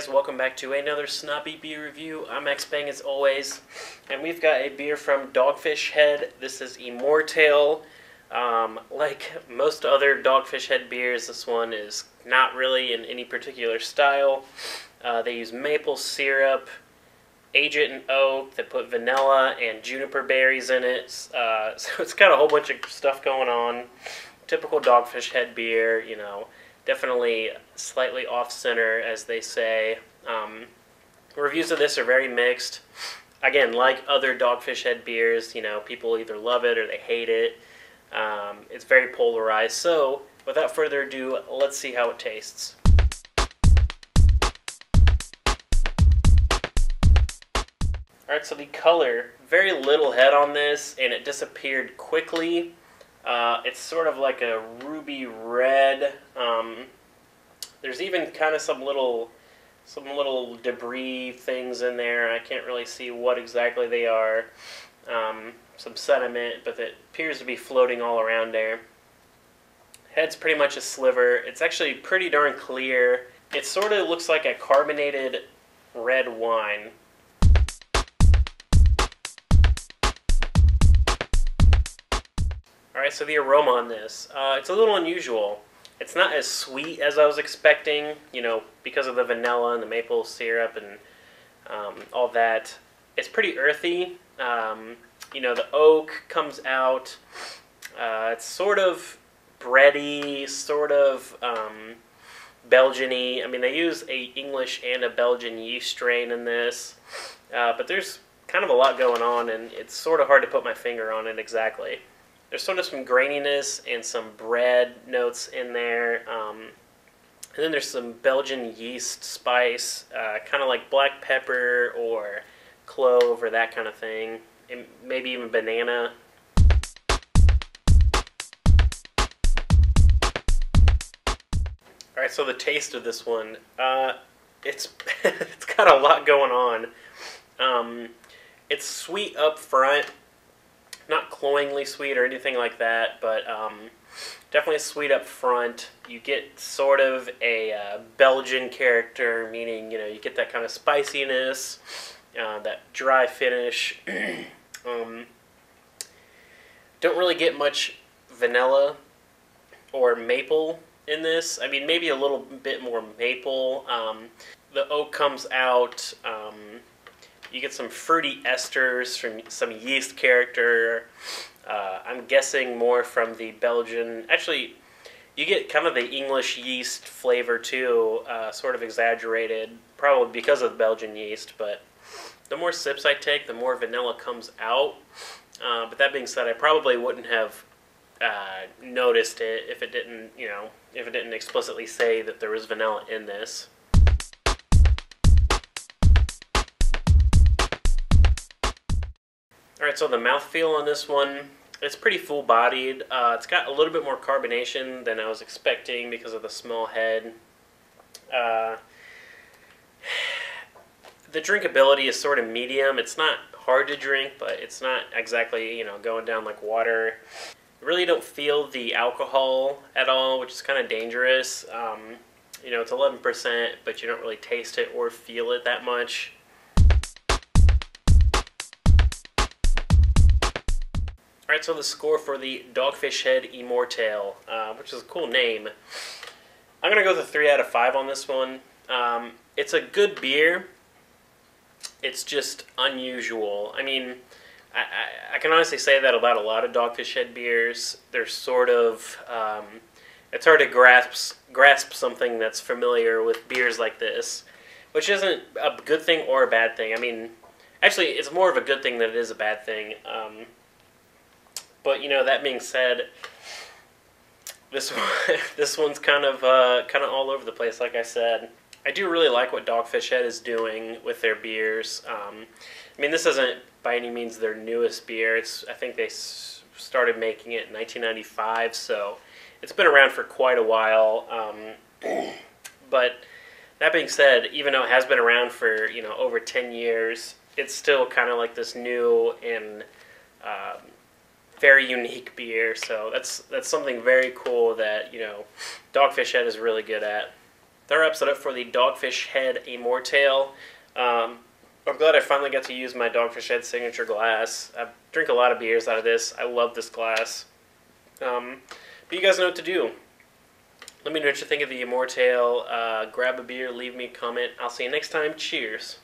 guys, welcome back to another Snobby Beer review. I'm X-Bang as always, and we've got a beer from Dogfish Head. This is Immort Ale. Like most other Dogfish Head beers, this one is not really in any particular style. They use maple syrup, age it in oak, they put vanilla and juniper berries in it, so it's got a whole bunch of stuff going on. Typical Dogfish Head beer, you know. Definitely slightly off-center, as they say. Reviews of this are very mixed. Again, like other Dogfish Head beers, you know, people either love it or they hate it. It's very polarized. So, without further ado, let's see how it tastes. Alright, so the color, very little head on this, and it disappeared quickly. It's sort of like a ruby red. There's even kind of some little debris things in there. I can't really see what exactly they are. Some sediment, but it appears to be floating all around there. Head's pretty much a sliver. It's actually pretty darn clear. It sort of looks like a carbonated red wine. Alright, so the aroma on this, it's a little unusual. It's not as sweet as I was expecting, you know, because of the vanilla and the maple syrup and all that. It's pretty earthy. You know, the oak comes out. It's sort of bready, sort of Belgian-y. I mean, they use a English and a Belgian yeast strain in this, but there's kind of a lot going on, and it's sort of hard to put my finger on it exactly. There's sort of some graininess and some bread notes in there. And then there's some Belgian yeast spice, kind of like black pepper or clove or that kind of thing. And maybe even banana. Alright, so the taste of this one, it's got a lot going on. It's sweet up front. Not cloyingly sweet or anything like that, but definitely sweet up front. You get sort of a Belgian character, meaning, you know, you get that kind of spiciness, that dry finish. Don't really get much vanilla or maple in this. I mean, maybe a little bit more maple. The oak comes out. You get some fruity esters from some yeast character. I'm guessing more from the Belgian. Actually, you get kind of the English yeast flavor too, sort of exaggerated, probably because of the Belgian yeast. But the more sips I take, the more vanilla comes out. But that being said, I probably wouldn't have noticed it if it didn't, you know, if it didn't explicitly say that there was vanilla in this. Alright, so the mouthfeel on this one, it's pretty full-bodied. It's got a little bit more carbonation than I was expecting because of the small head. The drinkability is sort of medium. It's not hard to drink, but it's not exactly, you know, going down like water. You really don't feel the alcohol at all, which is kind of dangerous. You know, it's 11%, but you don't really taste it or feel it that much. Alright, so the score for the Dogfish Head Immort Ale, which is a cool name. I'm going to go with a 3 out of 5 on this one. It's a good beer. It's just unusual. I mean, I can honestly say that about a lot of Dogfish Head beers. They're sort of, it's hard to grasp something that's familiar with beers like this, which isn't a good thing or a bad thing. I mean, actually, it's more of a good thing than it is a bad thing. But, you know, that being said, this one's kind of all over the place, like I said. I do really like what Dogfish Head is doing with their beers. I mean, this isn't by any means their newest beer. I think they started making it in 1995, so it's been around for quite a while. But that being said, even though it has been around for, you know, over 10 years, it's still kind of like this new and very unique beer, so that's something very cool that, you know, Dogfish Head is really good at. that wraps it up for the Dogfish Head Immort Ale. I'm glad I finally got to use my Dogfish Head signature glass. I drink a lot of beers out of this. I love this glass. But you guys know what to do. Let me know what you think of the Immort Ale. Grab a beer, leave me a comment. I'll see you next time. Cheers.